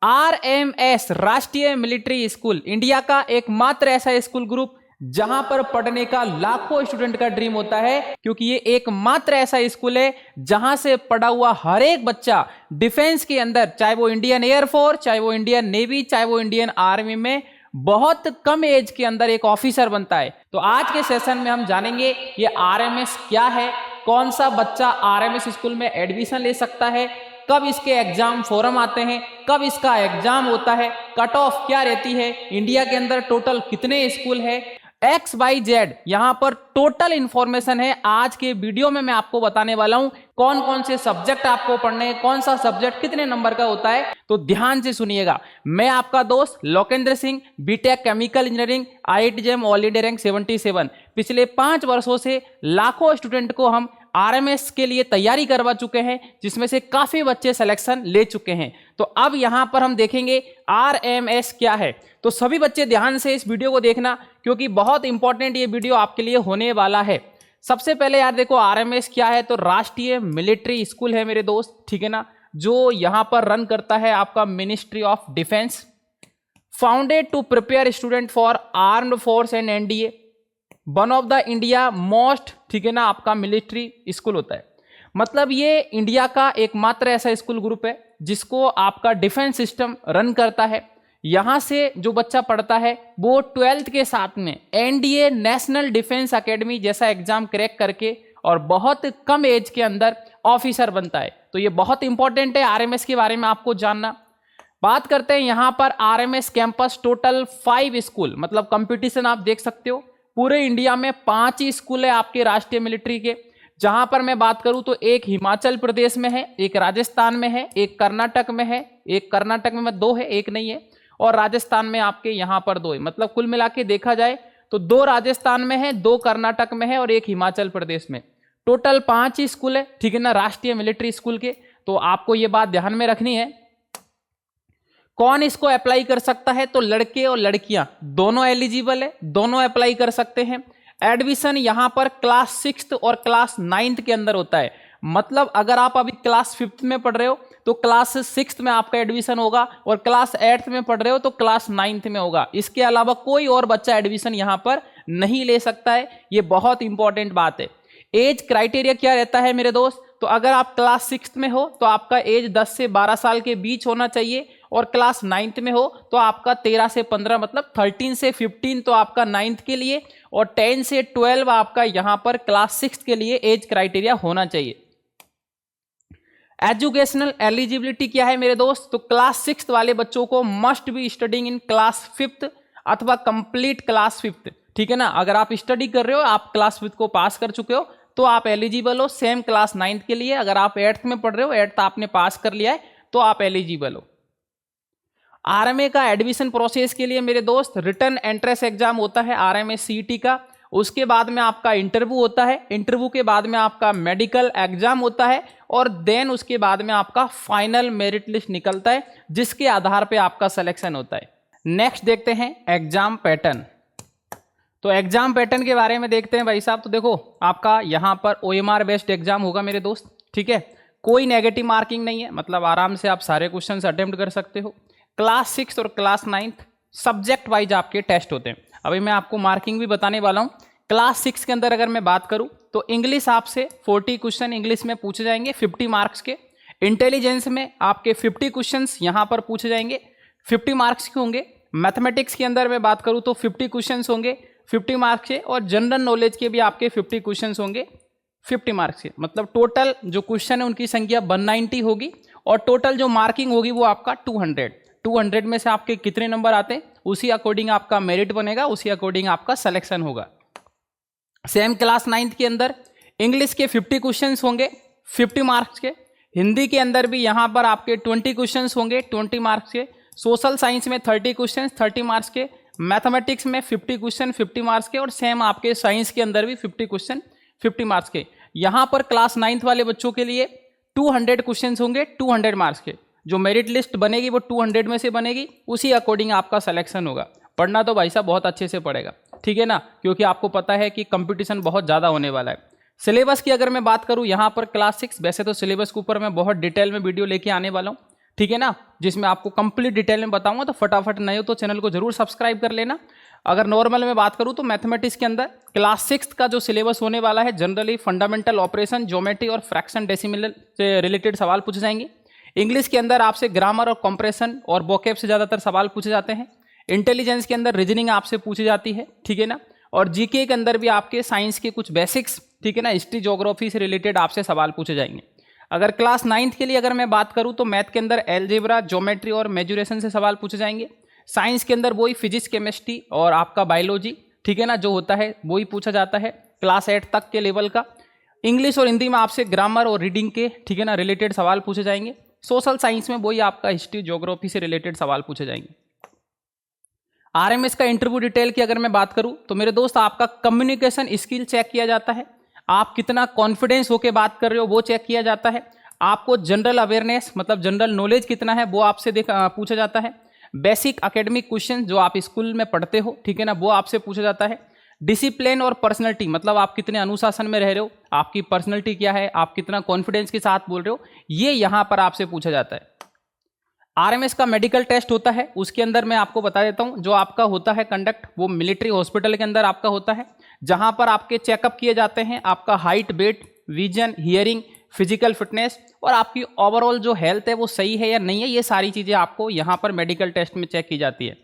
RMS राष्ट्रीय military school India का एकमात्र ऐसा स्कूल ग्रुप जहां पर पढ़ने का लाखों स्टूडेंट का ड्रीम होता है, क्योंकि ये एकमात्र ऐसा स्कूल है जहां से पढ़ा हुआ हर एक बच्चा डिफेंस के अंदर, चाहे वो इंडियन एयरफोर्स, चाहे वो इंडियन नेवी, चाहे वो इंडियन आर्मी में बहुत कम एज के अंदर एक ऑफिसर बनता है। तो आज के सेशन में हम जानेंगे ये RMS क्या है, कौन सा बच्चा RMS स्कूल में एडमिशन ले सकता है, कब इसके एग्जाम फॉरम आते हैं, कब इसका एग्जाम होता है, कट ऑफ क्या रहती है, इंडिया के अंदर टोटल कितने स्कूल है, XYZ यहां पर टोटल इंफॉर्मेशन है। आज के वीडियो में मैं आपको बताने वाला हूं कौन कौन से सब्जेक्ट आपको पढ़ने हैं, कौन सा सब्जेक्ट कितने नंबर का होता है। तो ध्यान से सुनिएगा। मैं आपका दोस्त Lokendra Singh, B Tech chemical engineering, IIT JEM all India rank 77। पिछले 5 वर्षों से लाखों स्टूडेंट को हम RMS के लिए तैयारी करवा चुके हैं, जिसमें से काफी बच्चे सिलेक्शन ले चुके हैं। तो अब यहां पर हम देखेंगे RMS क्या है। तो सभी बच्चे ध्यान से इस वीडियो को देखना, क्योंकि बहुत इंपॉर्टेंट ये वीडियो आपके लिए होने वाला है। सबसे पहले यार देखो RMS क्या है, तो राष्ट्रीय मिलिट्री स्कूल है मेरे दोस्त, ठीक है ना, जो यहां पर रन करता है आपका ministry of defence, founded to prepare student for armed force and NDA, one of the India most, ठीक है ना, आपका मिलिट्री स्कूल होता है। मतलब ये इंडिया का एकमात्र ऐसा स्कूल ग्रुप है जिसको आपका डिफेंस सिस्टम रन करता है। यहां से जो बच्चा पढ़ता है वो 12th के साथ में NDA नेशनल डिफेंस एकेडमी जैसा एग्जाम क्रैक करके और बहुत कम एज के अंदर ऑफिसर बनता है। तो ये बहुत इंपॉर्टेंट है RMS के बारे में आपको जानना। बात करते हैं यहां पर RMS कैंपस टोटल 5 स्कूल, मतलब कंपटीशन आप देख सकते हो पूरे इंडिया में 5 ही स्कूल है आपके राष्ट्रीय मिलिट्री के। जहां पर मैं बात करूं तो एक हिमाचल प्रदेश में है, एक राजस्थान में है, एक कर्नाटक में है, एक कर्नाटक में 2 है, एक नहीं है, और राजस्थान में आपके यहां पर 2 है। मतलब कुल मिला के देखा जाए तो 2 राजस्थान में है, 2 कर्नाटक में है और एक हिमाचल प्रदेश में। टोटल 5 ही स्कूल है, ठीक है ना, राष्ट्रीय मिलिट्री स्कूल के। तो आपको ये बात ध्यान में रखनी है। कौन इसको अप्लाई कर सकता है, तो लड़के और लड़कियां दोनों एलिजिबल है, दोनों अप्लाई कर सकते हैं। एडमिशन यहां पर क्लास 6 और क्लास 9 के अंदर होता है। मतलब अगर आप अभी क्लास 5 में पढ़ रहे हो तो क्लास 6 में आपका एडमिशन होगा, और क्लास 8 में पढ़ रहे हो तो क्लास 9 में होगा। इसके अलावा कोई और बच्चा एडमिशन यहां पर नहीं ले सकता है। ये बहुत इंपॉर्टेंट बात है। एज क्राइटेरिया क्या रहता है मेरे दोस्त, तो अगर आप क्लास 6 में हो तो आपका एज 10 से 12 साल के बीच होना चाहिए, और क्लास 9 में हो तो आपका 13 से 15, मतलब 13 से 15 तो आपका 9th के लिए, और 10 से 12 आपका यहां पर क्लास 6 के लिए एज क्राइटेरिया होना चाहिए। एजुकेशनल एलिजिबिलिटी क्या है मेरे दोस्त, तो क्लास 6 वाले बच्चों को must be studying in class 5th अथवा कंप्लीट क्लास 5th, ठीक है ना। अगर आप स्टडी कर रहे हो, आप क्लास 5th को पास कर चुके हो तो आप एलिजिबल हो। सेम क्लास 9th के लिए अगर आप 8th में पढ़ रहे हो, 8th आपने पास कर लिया है तो आप एलिजिबल हो। RMA का एडमिशन प्रोसेस के लिए मेरे दोस्त रिटन एंट्रेंस एग्जाम होता है RMA CET का। उसके बाद में आपका इंटरव्यू होता है, इंटरव्यू के बाद में आपका मेडिकल एग्जाम होता है, और देन उसके बाद में आपका फाइनल मेरिट लिस्ट निकलता है, जिसके आधार पे आपका सिलेक्शन होता है। नेक्स्ट देखते हैं एग्जाम पैटर्न। तो एग्जाम पैटर्न के बारे में देखते हैं भाई साहब। तो देखो आपका यहाँ पर OMR बेस्ड एग्जाम होगा मेरे दोस्त, ठीक है। कोई नेगेटिव मार्किंग नहीं है, मतलब आराम से आप सारे क्वेश्चन अटेम्प्ट कर सकते हो। क्लास 6 और क्लास 9 सब्जेक्ट वाइज आपके टेस्ट होते हैं। अभी मैं आपको मार्किंग भी बताने वाला हूँ। क्लास 6 के अंदर अगर मैं बात करूँ तो इंग्लिश आपसे 40 क्वेश्चन इंग्लिश में पूछे जाएंगे 50 मार्क्स के। इंटेलिजेंस में आपके 50 क्वेश्चन यहाँ पर पूछे जाएंगे, 50 मार्क्स के होंगे। मैथमेटिक्स के अंदर मैं बात करूँ तो 50 क्वेश्चन होंगे 50 मार्क्स के, और जनरल नॉलेज के भी आपके 50 क्वेश्चन होंगे 50 मार्क्स के। मतलब टोटल जो क्वेश्चन है उनकी संख्या 190 होगी, और टोटल जो मार्किंग होगी वो आपका 200 में से आपके कितने नंबर आते हैं उसी अकॉर्डिंग आपका मेरिट बनेगा, उसी अकॉर्डिंग आपका सिलेक्शन होगा। सेम क्लास 9 के अंदर इंग्लिश के 50 क्वेश्चंस होंगे 50 मार्क्स के। हिंदी के अंदर भी यहाँ पर आपके 20 क्वेश्चंस होंगे 20 मार्क्स के। सोशल साइंस में 30 क्वेश्चन 30 मार्क्स के। मैथमेटिक्स में 50 क्वेश्चन 50 मार्क्स के, और सेम आपके साइंस के अंदर भी 50 क्वेश्चन 50 मार्क्स के। यहाँ पर क्लास 9 वाले बच्चों के लिए 200 क्वेश्चन होंगे 200 मार्क्स के। जो मेरिट लिस्ट बनेगी वो 200 में से बनेगी, उसी अकॉर्डिंग आपका सिलेक्शन होगा। पढ़ना तो भाई साहब बहुत अच्छे से पड़ेगा, ठीक है ना, क्योंकि आपको पता है कि कंपटीशन बहुत ज़्यादा होने वाला है। सिलेबस की अगर मैं बात करूँ यहाँ पर क्लास 6, वैसे तो सिलेबस के ऊपर मैं बहुत डिटेल में वीडियो लेके आने वाला हूँ। ठीक है ना, जिसमें आपको कंप्लीट डिटेल में बताऊंगा। तो फटाफट नए हो तो चैनल को जरूर सब्सक्राइब कर लेना। अगर नॉर्मल में बात करूं तो मैथमेटिक्स के अंदर क्लास 6 का जो सिलेबस होने वाला है, जनरली फंडामेंटल ऑपरेशन, ज्योमेट्री और फ्रैक्शन डेसिमल से रिलेटेड सवाल पूछे जाएंगे। इंग्लिश के अंदर आपसे ग्रामर और कंप्रेशन और वोकैब से ज़्यादातर सवाल पूछे जाते हैं। इंटेलिजेंस के अंदर रीजनिंग आपसे पूछी जाती है, ठीक है ना। और जीके के अंदर भी आपके साइंस के कुछ बेसिक्स, ठीक है ना, हिस्ट्री ज्योग्राफी से रिलेटेड आपसे सवाल पूछे जाएंगे। अगर क्लास 9th के लिए अगर मैं बात करूं तो मैथ के अंदर एलजेब्रा, ज्योमेट्री और मेजुरेशन से सवाल पूछे जाएंगे। साइंस के अंदर वही फिजिक्स, केमिस्ट्री और आपका बायोलॉजी, ठीक है ना, जो होता है वही पूछा जाता है क्लास 8 तक के लेवल का। इंग्लिश और हिंदी में आपसे ग्रामर और रीडिंग के, ठीक है ना, रिलेटेड सवाल पूछे जाएंगे। सोशल साइंस में वही आपका हिस्ट्री ज्योग्राफी से रिलेटेड सवाल पूछे जाएंगे। आरएमएस का इंटरव्यू डिटेल की अगर मैं बात करूं तो मेरे दोस्त आपका कम्युनिकेशन स्किल चेक किया जाता है, आप कितना कॉन्फिडेंस होकर बात कर रहे हो वो चेक किया जाता है। आपको जनरल अवेयरनेस मतलब जनरल नॉलेज कितना है वो आपसे पूछा जाता है। बेसिक एकेडमिक क्वेश्चन जो आप स्कूल में पढ़ते हो, ठीक है ना, वो आपसे पूछा जाता है। डिसिप्लिन और पर्सनैलिटी मतलब आप कितने अनुशासन में रह रहे हो, आपकी पर्सनैलिटी क्या है, आप कितना कॉन्फिडेंस के साथ बोल रहे हो, ये यहाँ पर आपसे पूछा जाता है। आरएमएस का मेडिकल टेस्ट होता है, उसके अंदर मैं आपको बता देता हूँ, जो आपका होता है कंडक्ट वो मिलिट्री हॉस्पिटल के अंदर आपका होता है, जहाँ पर आपके चेकअप किए जाते हैं, आपका height, weight, vision, hearing, physical fitness और आपकी ओवरऑल जो हेल्थ है वो सही है या नहीं है, ये सारी चीज़ें आपको यहाँ पर मेडिकल टेस्ट में चेक की जाती है।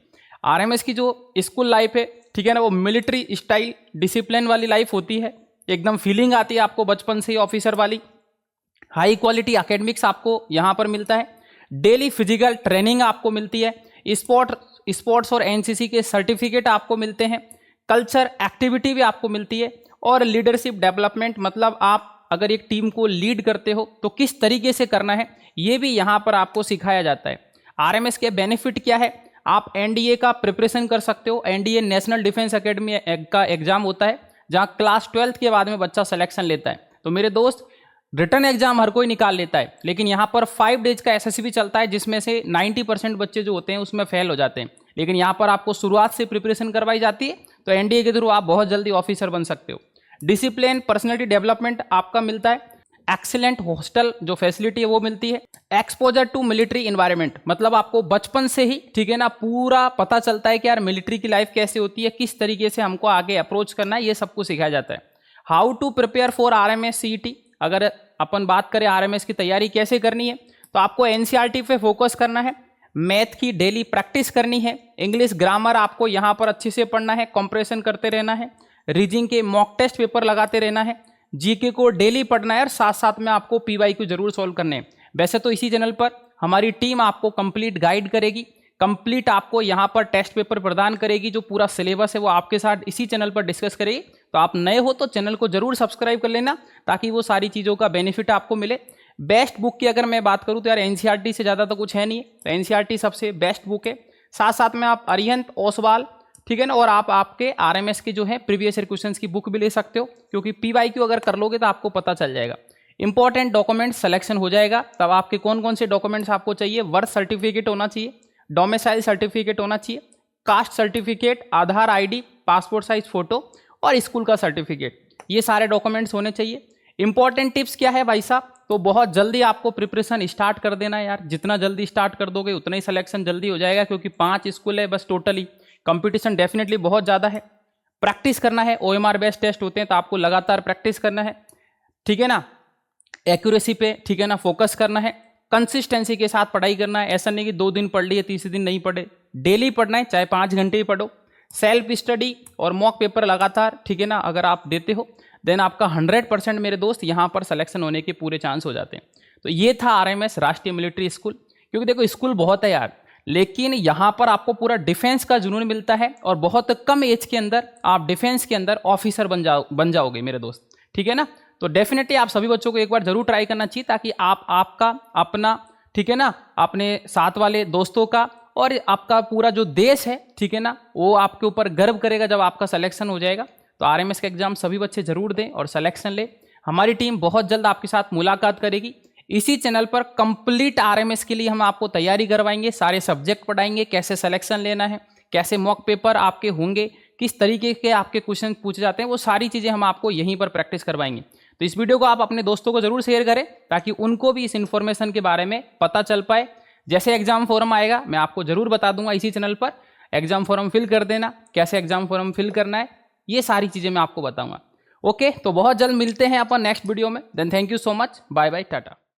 आरएमएस की जो स्कूल लाइफ है, ठीक है ना, वो मिलिट्री स्टाइल डिसिप्लिन वाली लाइफ होती है, एकदम फीलिंग आती है आपको बचपन से ही ऑफिसर वाली। हाई क्वालिटी एकेडमिक्स आपको यहाँ पर मिलता है, डेली फिजिकल ट्रेनिंग आपको मिलती है, स्पोर्ट्स और एनसीसी के सर्टिफिकेट आपको मिलते हैं, कल्चर एक्टिविटी भी आपको मिलती है और लीडरशिप डेवलपमेंट मतलब आप अगर एक टीम को लीड करते हो तो किस तरीके से करना है ये भी यहाँ पर आपको सिखाया जाता है। आरएमएस के बेनिफिट क्या है, आप एनडीए का प्रिपरेशन कर सकते हो। एनडीए नेशनल डिफेंस एकेडमी का एग्जाम होता है जहाँ क्लास 12th के बाद में बच्चा सिलेक्शन लेता है। तो मेरे दोस्त रिटर्न एग्जाम हर कोई निकाल लेता है, लेकिन यहाँ पर 5 डेज का एसएससी भी चलता है जिसमें से 90% बच्चे जो होते हैं उसमें फेल हो जाते हैं, लेकिन यहाँ पर आपको शुरुआत से प्रिपरेशन करवाई जाती है, तो एनडीए के थ्रू आप बहुत जल्दी ऑफिसर बन सकते हो। डिसिप्लिन, पर्सनैलिटी डेवलपमेंट आपका मिलता है, एक्सीलेंट हॉस्टल जो फैसिलिटी है वो मिलती है, एक्सपोजर टू मिलिट्री इन्वायरमेंट मतलब आपको बचपन से ही, ठीक है ना, पूरा पता चलता है कि यार मिलिट्री की लाइफ कैसे होती है, किस तरीके से हमको आगे अप्रोच करना है, ये सब कुछ सिखाया जाता है। How to prepare for RMS CET, अगर अपन बात करें आरएमएस की तैयारी कैसे करनी है तो आपको एनसीईआरटी पे फोकस करना है, मैथ की डेली प्रैक्टिस करनी है, इंग्लिश ग्रामर आपको यहाँ पर अच्छे से पढ़ना है, कंप्रेशन करते रहना है, रीजनिंग के मॉक टेस्ट पेपर लगाते रहना है, जीके को डेली पढ़ना है और साथ साथ में आपको पीवाईक्यू जरूर सॉल्व करने हैं। वैसे तो इसी चैनल पर हमारी टीम आपको कंप्लीट गाइड करेगी, कंप्लीट आपको यहाँ पर टेस्ट पेपर प्रदान करेगी, जो पूरा सिलेबस है वो आपके साथ इसी चैनल पर डिस्कस करेगी। तो आप नए हो तो चैनल को जरूर सब्सक्राइब कर लेना ताकि वो सारी चीज़ों का बेनिफिट आपको मिले। बेस्ट बुक की अगर मैं बात करूँ तो यार एनसीईआरटी से ज़्यादा तो कुछ है नहीं, तो एनसीईआरटी सबसे बेस्ट बुक है। साथ साथ में आप अरिहंत, ओसवाल, ठीक है ना, और आप आपके आरएमएस की जो है प्रीवियस ईयर क्वेश्चंस की बुक भी ले सकते हो, क्योंकि पीवाईक्यू अगर कर लोगे तो आपको पता चल जाएगा। इंपॉर्टेंट डॉक्यूमेंट सिलेक्शन हो जाएगा, तब आपके कौन कौन से डॉक्यूमेंट्स आपको चाहिए, बर्थ सर्टिफिकेट होना चाहिए, डोमिसाइल सर्टिफिकेट होना चाहिए, कास्ट सर्टिफिकेट, आधार आईडी, पासपोर्ट साइज फोटो और स्कूल का सर्टिफिकेट, ये सारे डॉक्यूमेंट्स होने चाहिए। इंपॉर्टेंट टिप्स क्या है भाई साहब, तो बहुत जल्दी आपको प्रिपरेशन स्टार्ट कर देना है यार, जितना जल्दी स्टार्ट कर दोगे उतना ही सिलेक्शन जल्दी हो जाएगा, क्योंकि 5 स्कूल है बस टोटली, कंपटीशन डेफिनेटली बहुत ज़्यादा है। प्रैक्टिस करना है, ओएमआर बेस्ड टेस्ट होते हैं तो आपको लगातार प्रैक्टिस करना है, ठीक है ना, एक्यूरेसी पे, ठीक है ना, फोकस करना है, कंसिस्टेंसी के साथ पढ़ाई करना है। ऐसा नहीं कि 2 दिन पढ़ लिए तीसरे दिन नहीं पढ़े, डेली पढ़ना है, चाहे 5 घंटे ही पढ़ो। सेल्फ स्टडी और मॉक पेपर लगातार, ठीक है ना, अगर आप देते हो देन आपका 100% मेरे दोस्त यहाँ पर सिलेक्शन होने के पूरे चांस हो जाते हैं। तो ये था आरएमएस राष्ट्रीय मिलिट्री स्कूल। क्योंकि देखो स्कूल बहुत है यार, लेकिन यहाँ पर आपको पूरा डिफेंस का जुनून मिलता है और बहुत कम एज के अंदर आप डिफेंस के अंदर ऑफिसर बन जाओगे मेरे दोस्त, ठीक है ना। तो डेफिनेटली आप सभी बच्चों को एक बार जरूर ट्राई करना चाहिए, ताकि आप आपका अपना, ठीक है ना, अपने साथ वाले दोस्तों का और आपका पूरा जो देश है, ठीक है ना, वो आपके ऊपर गर्व करेगा जब आपका सिलेक्शन हो जाएगा। तो आरएमएस का एग्जाम सभी बच्चे जरूर दें और सिलेक्शन ले। हमारी टीम बहुत जल्द आपके साथ मुलाकात करेगी। इसी चैनल पर कंप्लीट आरएमएस के लिए हम आपको तैयारी करवाएंगे, सारे सब्जेक्ट पढ़ाएंगे, कैसे सिलेक्शन लेना है, कैसे मॉक पेपर आपके होंगे, किस तरीके के आपके क्वेश्चन पूछे जाते हैं, वो सारी चीज़ें हम आपको यहीं पर प्रैक्टिस करवाएंगे। तो इस वीडियो को आप अपने दोस्तों को जरूर शेयर करें ताकि उनको भी इस इन्फॉर्मेशन के बारे में पता चल पाए। जैसे एग्जाम फॉर्म आएगा मैं आपको जरूर बता दूंगा इसी चैनल पर। एग्जाम फॉर्म फिल कर देना, कैसे एग्जाम फॉर्म फिल करना है, ये सारी चीजें मैं आपको बताऊंगा। ओके, तो बहुत जल्द मिलते हैं अपन नेक्स्ट वीडियो में। Then thank you so much, bye bye, Tata.